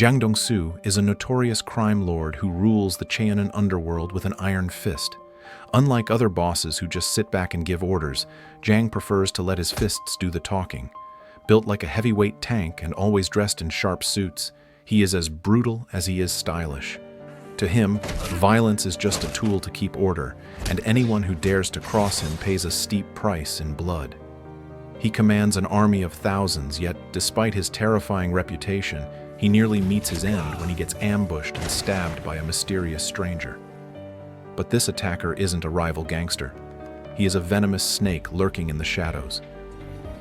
Jiang Dongsu is a notorious crime lord who rules the Cheonan underworld with an iron fist. Unlike other bosses who just sit back and give orders, Jiang prefers to let his fists do the talking. Built like a heavyweight tank and always dressed in sharp suits, he is as brutal as he is stylish. To him, violence is just a tool to keep order, and anyone who dares to cross him pays a steep price in blood. He commands an army of thousands, yet despite his terrifying reputation, he nearly meets his end when he gets ambushed and stabbed by a mysterious stranger. But this attacker isn't a rival gangster. He is a venomous snake lurking in the shadows.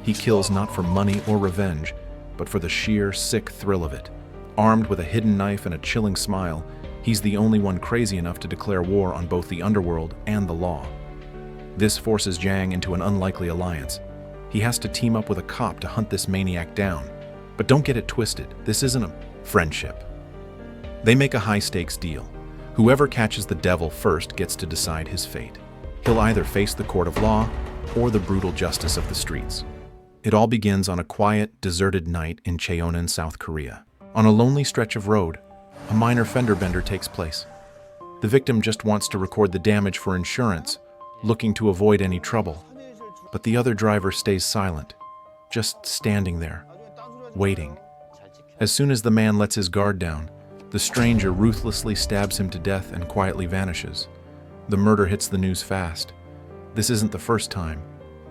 He kills not for money or revenge, but for the sheer, sick thrill of it. Armed with a hidden knife and a chilling smile, he's the only one crazy enough to declare war on both the underworld and the law. This forces Jiang into an unlikely alliance. He has to team up with a cop to hunt this maniac down. But don't get it twisted, this isn't a friendship. They make a high-stakes deal. Whoever catches the devil first gets to decide his fate. He'll either face the court of law or the brutal justice of the streets. It all begins on a quiet, deserted night in Cheonan, South Korea. On a lonely stretch of road, a minor fender bender takes place. The victim just wants to record the damage for insurance, looking to avoid any trouble. But the other driver stays silent, just standing there, waiting. As soon as the man lets his guard down, the stranger ruthlessly stabs him to death and quietly vanishes. The murder hits the news fast. This isn't the first time.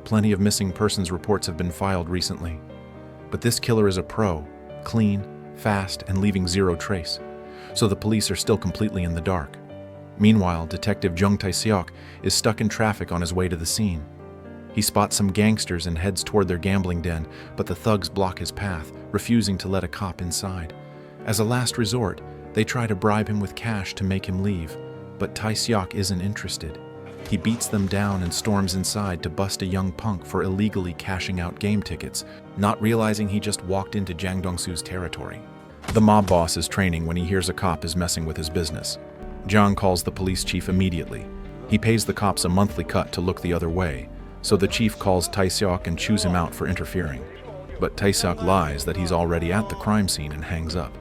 Plenty of missing persons reports have been filed recently. But this killer is a pro, clean, fast, and leaving zero trace. So the police are still completely in the dark. Meanwhile, Detective Jung Tae-seok is stuck in traffic on his way to the scene. He spots some gangsters and heads toward their gambling den, but the thugs block his path, refusing to let a cop inside. As a last resort, they try to bribe him with cash to make him leave, but Tae-seok isn't interested. He beats them down and storms inside to bust a young punk for illegally cashing out game tickets, not realizing he just walked into Jiang Dongsu's territory. The mob boss is training when he hears a cop is messing with his business. Jiang calls the police chief immediately. He pays the cops a monthly cut to look the other way, so the chief calls Tae-seok and chews him out for interfering. But Tae-seok lies that he's already at the crime scene and hangs up.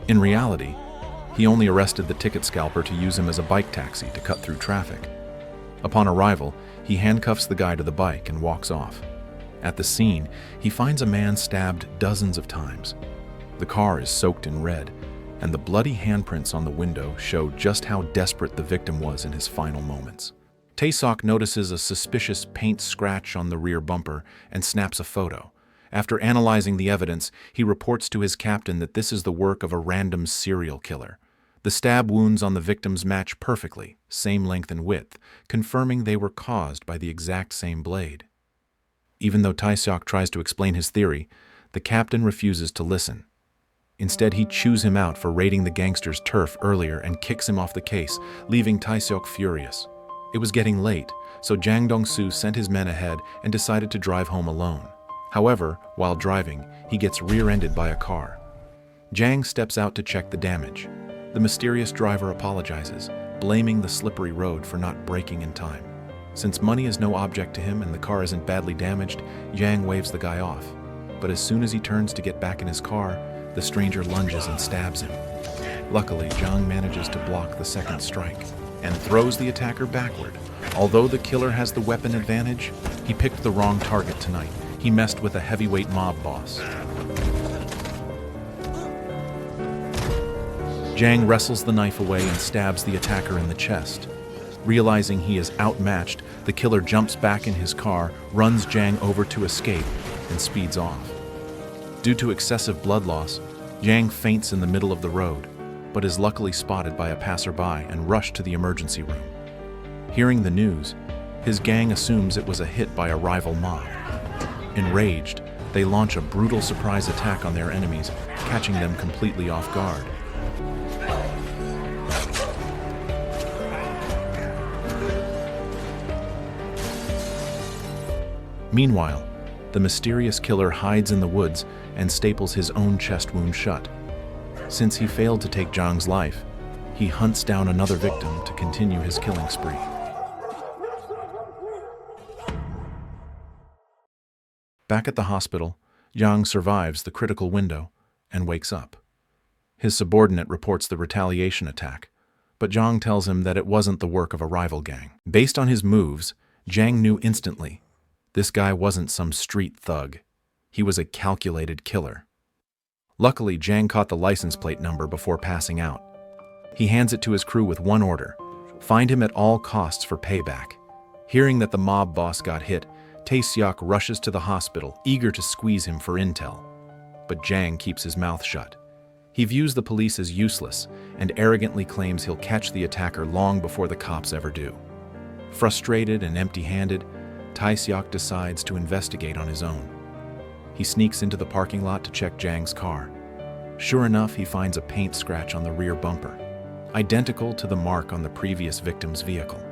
In reality, he only arrested the ticket scalper to use him as a bike taxi to cut through traffic. Upon arrival, he handcuffs the guy to the bike and walks off. At the scene, he finds a man stabbed dozens of times. The car is soaked in red, and the bloody handprints on the window show just how desperate the victim was in his final moments. Tae-seok notices a suspicious paint scratch on the rear bumper and snaps a photo. After analyzing the evidence, he reports to his captain that this is the work of a random serial killer. The stab wounds on the victims match perfectly, same length and width, confirming they were caused by the exact same blade. Even though Tae-seok tries to explain his theory, the captain refuses to listen. Instead, he chews him out for raiding the gangster's turf earlier and kicks him off the case, leaving Tae-seok furious. It was getting late, so Jiang Dongsu sent his men ahead and decided to drive home alone. However, while driving, he gets rear-ended by a car. Jiang steps out to check the damage. The mysterious driver apologizes, blaming the slippery road for not braking in time. Since money is no object to him and the car isn't badly damaged, Jiang waves the guy off. But as soon as he turns to get back in his car, the stranger lunges and stabs him. Luckily, Jiang manages to block the second strike and throws the attacker backward. Although the killer has the weapon advantage, he picked the wrong target tonight. He messed with a heavyweight mob boss. Jiang wrestles the knife away and stabs the attacker in the chest. Realizing he is outmatched, the killer jumps back in his car, runs Jiang over to escape, and speeds off. Due to excessive blood loss, Jiang faints in the middle of the road, but is luckily spotted by a passerby and rushed to the emergency room. Hearing the news, his gang assumes it was a hit by a rival mob. Enraged, they launch a brutal surprise attack on their enemies, catching them completely off guard. Meanwhile, the mysterious killer hides in the woods and staples his own chest wound shut. Since he failed to take Jiang's life, he hunts down another victim to continue his killing spree. Back at the hospital, Jiang survives the critical window and wakes up. His subordinate reports the retaliation attack, but Jiang tells him that it wasn't the work of a rival gang. Based on his moves, Jiang knew instantly this guy wasn't some street thug. He was a calculated killer. Luckily, Jiang caught the license plate number before passing out. He hands it to his crew with one order: find him at all costs for payback. Hearing that the mob boss got hit, Tae-seok rushes to the hospital, eager to squeeze him for intel. But Jiang keeps his mouth shut. He views the police as useless and arrogantly claims he'll catch the attacker long before the cops ever do. Frustrated and empty-handed, Tae-seok decides to investigate on his own. He sneaks into the parking lot to check Jiang's car. Sure enough, he finds a paint scratch on the rear bumper, identical to the mark on the previous victim's vehicle.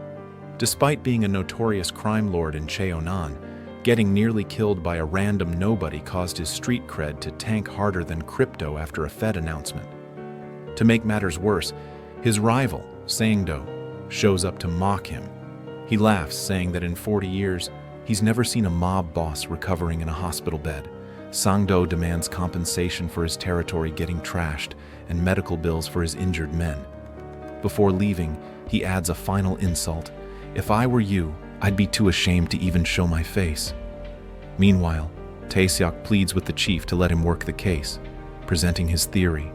Despite being a notorious crime lord in Cheonan, getting nearly killed by a random nobody caused his street cred to tank harder than crypto after a Fed announcement. To make matters worse, his rival, Sang-do, shows up to mock him. He laughs, saying that in 40 years, he's never seen a mob boss recovering in a hospital bed. Sang-do demands compensation for his territory getting trashed and medical bills for his injured men. Before leaving, he adds a final insult: "If I were you, I'd be too ashamed to even show my face." Meanwhile, Tae-seok pleads with the chief to let him work the case, presenting his theory.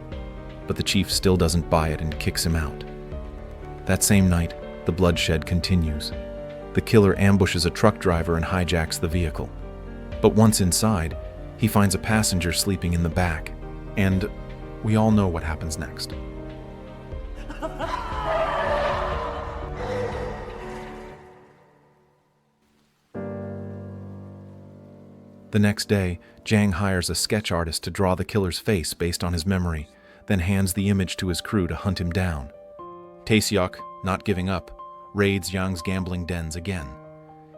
But the chief still doesn't buy it and kicks him out. That same night, the bloodshed continues. The killer ambushes a truck driver and hijacks the vehicle. But once inside, he finds a passenger sleeping in the back. And we all know what happens next. The next day, Jiang hires a sketch artist to draw the killer's face based on his memory, then hands the image to his crew to hunt him down. Tae-seok, not giving up, raids Yang's gambling dens again.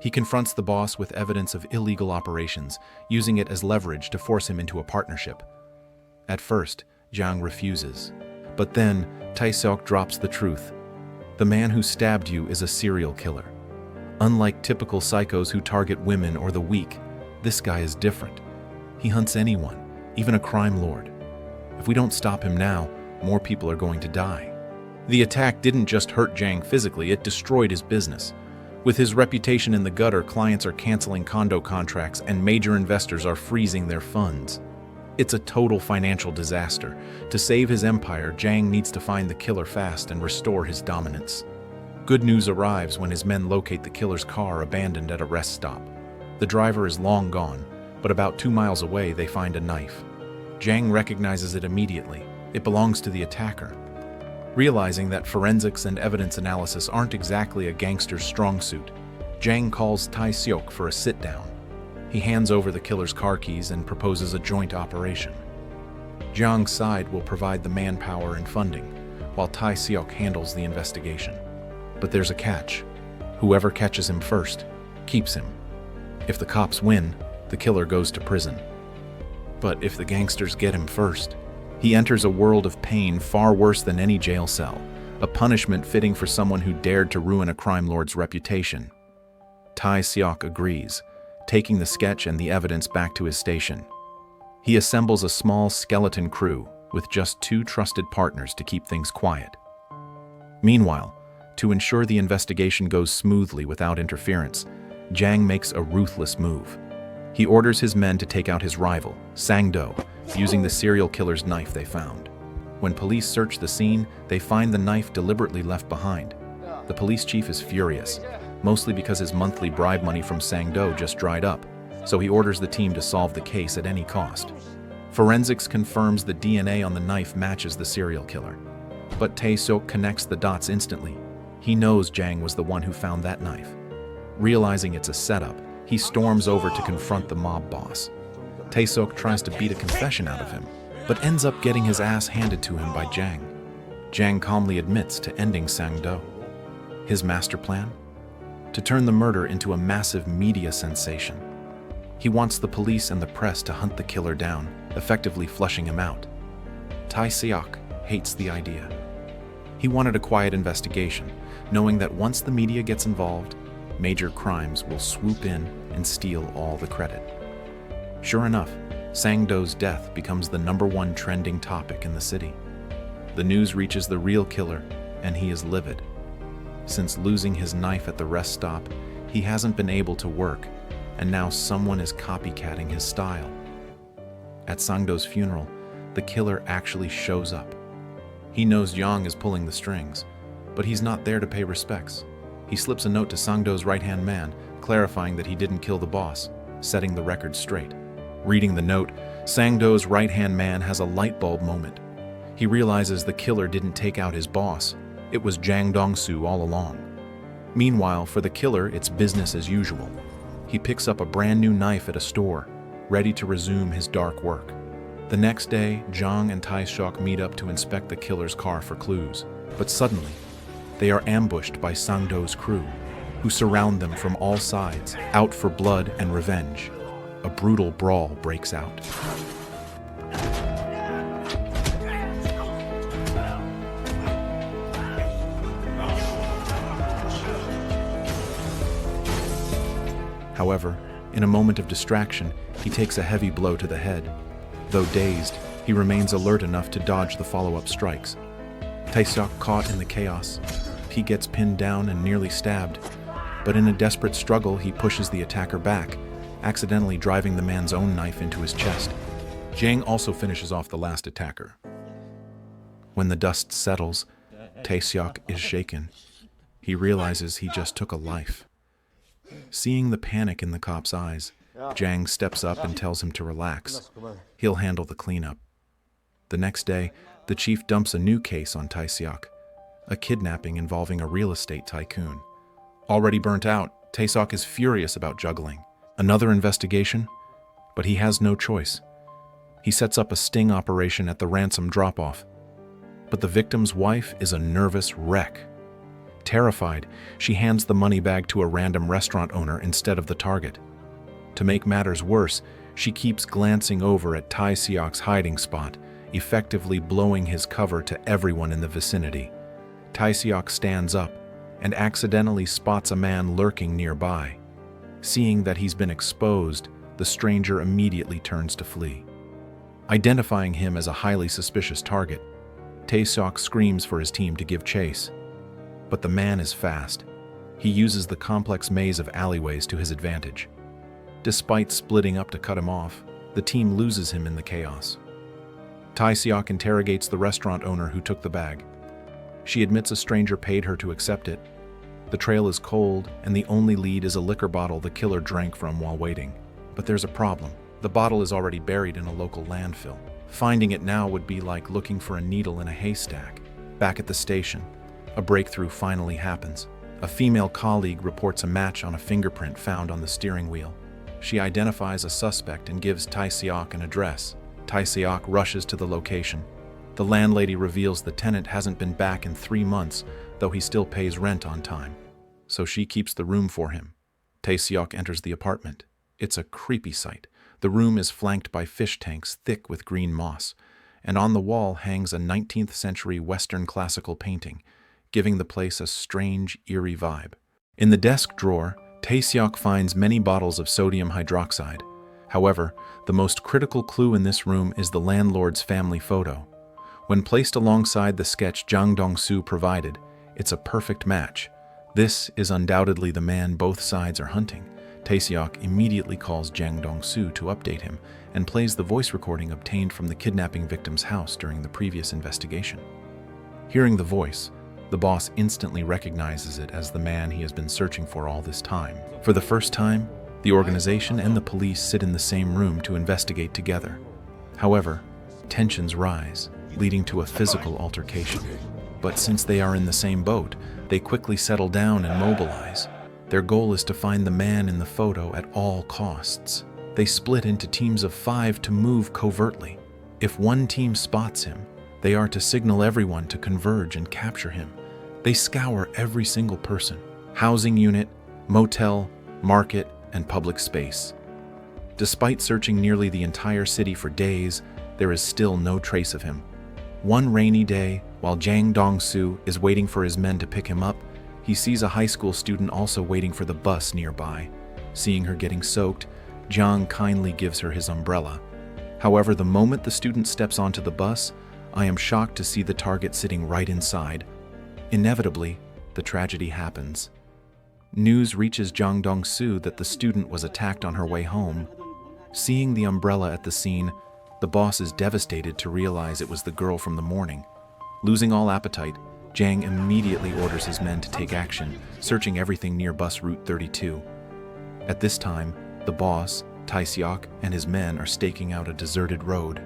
He confronts the boss with evidence of illegal operations, using it as leverage to force him into a partnership. At first, Jiang refuses. But then, Tae-seok drops the truth. The man who stabbed you is a serial killer. Unlike typical psychos who target women or the weak, this guy is different. He hunts anyone, even a crime lord. If we don't stop him now, more people are going to die. The attack didn't just hurt Jiang physically, it destroyed his business. With his reputation in the gutter, clients are canceling condo contracts and major investors are freezing their funds. It's a total financial disaster. To save his empire, Jiang needs to find the killer fast and restore his dominance. Good news arrives when his men locate the killer's car abandoned at a rest stop. The driver is long gone, but about 2 miles away they find a knife. Jiang recognizes it immediately. It belongs to the attacker. Realizing that forensics and evidence analysis aren't exactly a gangster's strong suit, Jiang calls Tae-seok for a sit-down. He hands over the killer's car keys and proposes a joint operation. Jiang's side will provide the manpower and funding, while Tae-seok handles the investigation. But there's a catch. Whoever catches him first keeps him. If the cops win, the killer goes to prison. But if the gangsters get him first, he enters a world of pain far worse than any jail cell, a punishment fitting for someone who dared to ruin a crime lord's reputation. Tae-seok agrees, taking the sketch and the evidence back to his station. He assembles a small skeleton crew with just 2 trusted partners to keep things quiet. Meanwhile, to ensure the investigation goes smoothly without interference, Jiang makes a ruthless move. He orders his men to take out his rival, Sang-do, using the serial killer's knife they found. When police search the scene, they find the knife deliberately left behind. The police chief is furious, mostly because his monthly bribe money from Sang-do just dried up, so he orders the team to solve the case at any cost. Forensics confirms the DNA on the knife matches the serial killer. But Tae-seok connects the dots instantly. He knows Jiang was the one who found that knife. Realizing it's a setup, he storms over to confront the mob boss. Tae-seok tries to beat a confession out of him, but ends up getting his ass handed to him by Jiang. Jiang calmly admits to ending Sang-do. His master plan? To turn the murder into a massive media sensation. He wants the police and the press to hunt the killer down, effectively flushing him out. Tae-seok hates the idea. He wanted a quiet investigation, knowing that once the media gets involved, major crimes will swoop in and steal all the credit. Sure enough, Sang-do's death becomes the #1 trending topic in the city. The news reaches the real killer, and he is livid. Since losing his knife at the rest stop, he hasn't been able to work, and now someone is copycatting his style. At Sang-do's funeral, the killer actually shows up. He knows Yang is pulling the strings, but he's not there to pay respects. He slips a note to Sang-do's right-hand man, clarifying that he didn't kill the boss, setting the record straight. Reading the note, Sang-do's right-hand man has a light bulb moment. He realizes the killer didn't take out his boss. It was Jang Dong-soo all along. Meanwhile, for the killer, it's business as usual. He picks up a brand new knife at a store, ready to resume his dark work. The next day, Jang and Tae-seok meet up to inspect the killer's car for clues. But suddenly, they are ambushed by Sang-do's crew, who surround them from all sides, out for blood and revenge. A brutal brawl breaks out. However, in a moment of distraction, he takes a heavy blow to the head. Though dazed, he remains alert enough to dodge the follow-up strikes. Tae-seok caught in the chaos. He gets pinned down and nearly stabbed, but in a desperate struggle, he pushes the attacker back, accidentally driving the man's own knife into his chest. Jang also finishes off the last attacker. When the dust settles, Tae-seok is shaken. He realizes he just took a life. Seeing the panic in the cop's eyes, Jang steps up and tells him to relax. He'll handle the cleanup. The next day, the chief dumps a new case on Tae-seok, a kidnapping involving a real estate tycoon. Already burnt out, Tae-seok is furious about juggling. Another investigation? But he has no choice. He sets up a sting operation at the ransom drop-off. But the victim's wife is a nervous wreck. Terrified, she hands the money bag to a random restaurant owner instead of the target. To make matters worse, she keeps glancing over at Tae-seok's hiding spot, effectively blowing his cover to everyone in the vicinity. Tae-seok stands up and accidentally spots a man lurking nearby. Seeing that he's been exposed, the stranger immediately turns to flee. Identifying him as a highly suspicious target, Tae-seok screams for his team to give chase. But the man is fast. He uses the complex maze of alleyways to his advantage. Despite splitting up to cut him off, the team loses him in the chaos. Tae-seok interrogates the restaurant owner who took the bag. She admits a stranger paid her to accept it. The trail is cold, and the only lead is a liquor bottle the killer drank from while waiting. But there's a problem. The bottle is already buried in a local landfill. Finding it now would be like looking for a needle in a haystack. Back at the station, a breakthrough finally happens. A female colleague reports a match on a fingerprint found on the steering wheel. She identifies a suspect and gives Tae-seok an address. Tae-seok rushes to the location. The landlady reveals the tenant hasn't been back in 3 months, though he still pays rent on time. So she keeps the room for him. Tae-seok enters the apartment. It's a creepy sight. The room is flanked by fish tanks thick with green moss, and on the wall hangs a 19th century Western classical painting, giving the place a strange, eerie vibe. In the desk drawer, Tae-seok finds many bottles of sodium hydroxide. However, the most critical clue in this room is the landlord's family photo. When placed alongside the sketch Jang Dong-soo provided, it's a perfect match. This is undoubtedly the man both sides are hunting. Tae-seok immediately calls Jang Dong-soo to update him and plays the voice recording obtained from the kidnapping victim's house during the previous investigation. Hearing the voice, the boss instantly recognizes it as the man he has been searching for all this time. For the first time, the organization and the police sit in the same room to investigate together. However, tensions rise, leading to a physical altercation. But since they are in the same boat, they quickly settle down and mobilize. Their goal is to find the man in the photo at all costs. They split into teams of 5 to move covertly. If one team spots him, they are to signal everyone to converge and capture him. They scour every single person, housing unit, motel, market, and public space. Despite searching nearly the entire city for days, there is still no trace of him. One rainy day, while Jang Dong-soo is waiting for his men to pick him up, he sees a high school student also waiting for the bus nearby. Seeing her getting soaked, Jang kindly gives her his umbrella. However, the moment the student steps onto the bus, I am shocked to see the target sitting right inside. Inevitably, the tragedy happens. News reaches Jang Dong-soo that the student was attacked on her way home. Seeing the umbrella at the scene, the boss is devastated to realize it was the girl from the morning. Losing all appetite, Jang immediately orders his men to take action, searching everything near bus route 32. At this time, the boss, Tae-seok, and his men are staking out a deserted road.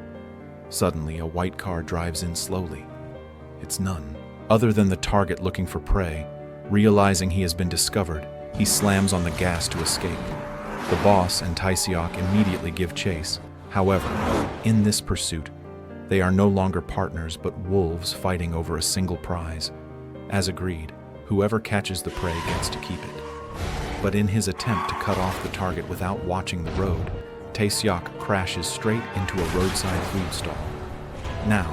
Suddenly, a white car drives in slowly. It's none other than the target looking for prey. Realizing he has been discovered, he slams on the gas to escape. The boss and Tae-seok immediately give chase. However, in this pursuit, they are no longer partners but wolves fighting over a single prize. As agreed, whoever catches the prey gets to keep it. But in his attempt to cut off the target without watching the road, Tae-seok crashes straight into a roadside food stall. Now,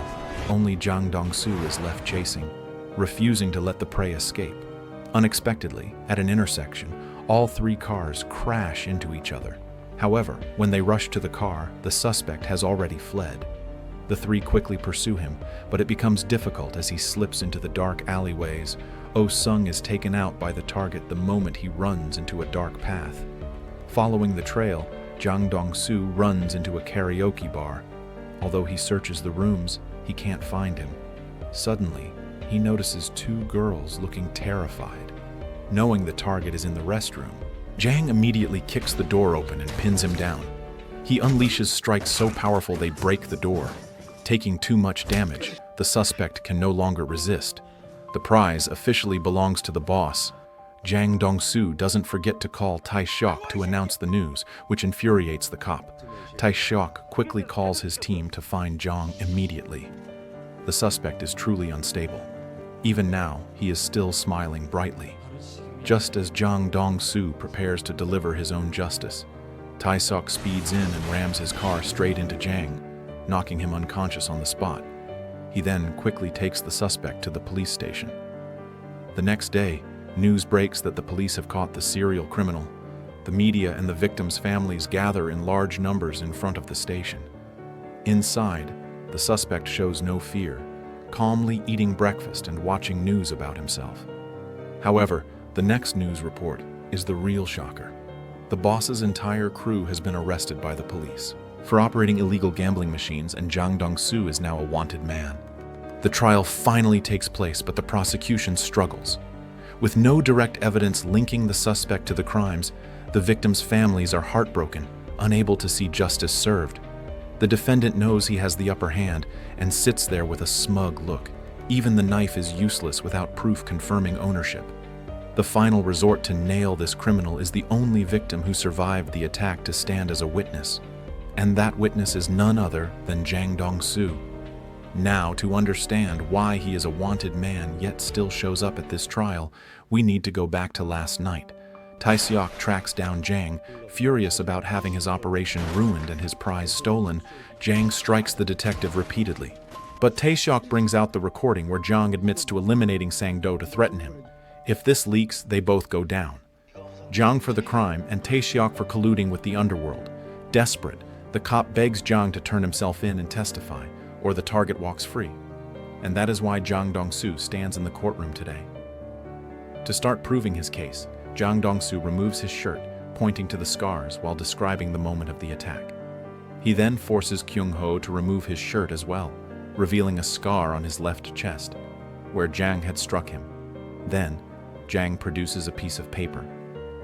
only Jang Dong-soo is left chasing, refusing to let the prey escape. Unexpectedly, at an intersection, all three cars crash into each other. However, when they rush to the car, the suspect has already fled. The three quickly pursue him, but it becomes difficult as he slips into the dark alleyways. Oh-sung is taken out by the target the moment he runs into a dark path. Following the trail, Jang Dong-soo runs into a karaoke bar. Although he searches the rooms, he can't find him. Suddenly, he notices two girls looking terrified. Knowing the target is in the restroom, Jang immediately kicks the door open and pins him down. He unleashes strikes so powerful they break the door. Taking too much damage, the suspect can no longer resist. The prize officially belongs to the boss. Jang Dong-soo doesn't forget to call Tae-seok to announce the news, which infuriates the cop. Tae-seok quickly calls his team to find Jang immediately. The suspect is truly unstable. Even now, he is still smiling brightly. Just as Jang Dong-soo prepares to deliver his own justice, Tae-seok speeds in and rams his car straight into Jang, knocking him unconscious on the spot. He then quickly takes the suspect to the police station. The next day, news breaks that the police have caught the serial criminal. The media and the victims' families gather in large numbers in front of the station. Inside, the suspect shows no fear, calmly eating breakfast and watching news about himself. However, the next news report is the real shocker. The boss's entire crew has been arrested by the police for operating illegal gambling machines, and Jang Dong-soo is now a wanted man. The trial finally takes place, but the prosecution struggles. With no direct evidence linking the suspect to the crimes, the victims' families are heartbroken, unable to see justice served. The defendant knows he has the upper hand and sits there with a smug look. Even the knife is useless without proof confirming ownership. The final resort to nail this criminal is the only victim who survived the attack to stand as a witness. And that witness is none other than Jang Dong-soo. Now, to understand why he is a wanted man yet still shows up at this trial, we need to go back to last night. Tae-seok tracks down Jang. Furious about having his operation ruined and his prize stolen, Jang strikes the detective repeatedly. But Tae-seok brings out the recording where Jang admits to eliminating Sang-do to threaten him. If this leaks, they both go down. Jang for the crime and Tae-seok for colluding with the Underworld. Desperate, the cop begs Jang to turn himself in and testify, or the target walks free. And that is why Jang Dong-soo stands in the courtroom today. To start proving his case, Jang Dong-soo removes his shirt, pointing to the scars while describing the moment of the attack. He then forces Kyung-ho to remove his shirt as well, revealing a scar on his left chest, where Jang had struck him. Then, Jang produces a piece of paper,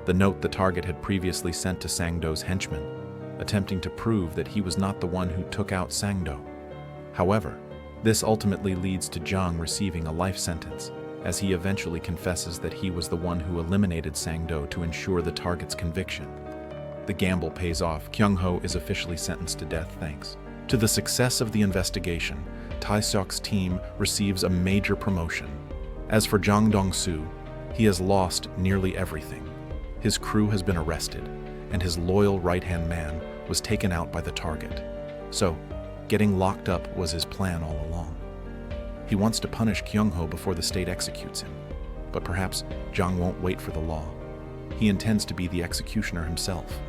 the note the target had previously sent to Sang-do's henchman, attempting to prove that he was not the one who took out Sang-do. However, this ultimately leads to Jang receiving a life sentence, as he eventually confesses that he was the one who eliminated Sang-do to ensure the target's conviction. The gamble pays off. Kyung-ho is officially sentenced to death thanks to the success of the investigation. Tae-seok's team receives a major promotion. As for Jang Dong-soo, he has lost nearly everything. His crew has been arrested, and his loyal right-hand man was taken out by the target. So, getting locked up was his plan all along. He wants to punish Kyung-ho before the state executes him, but perhaps Jang won't wait for the law. He intends to be the executioner himself.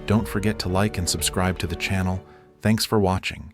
Don't forget to like and subscribe to the channel. Thanks for watching.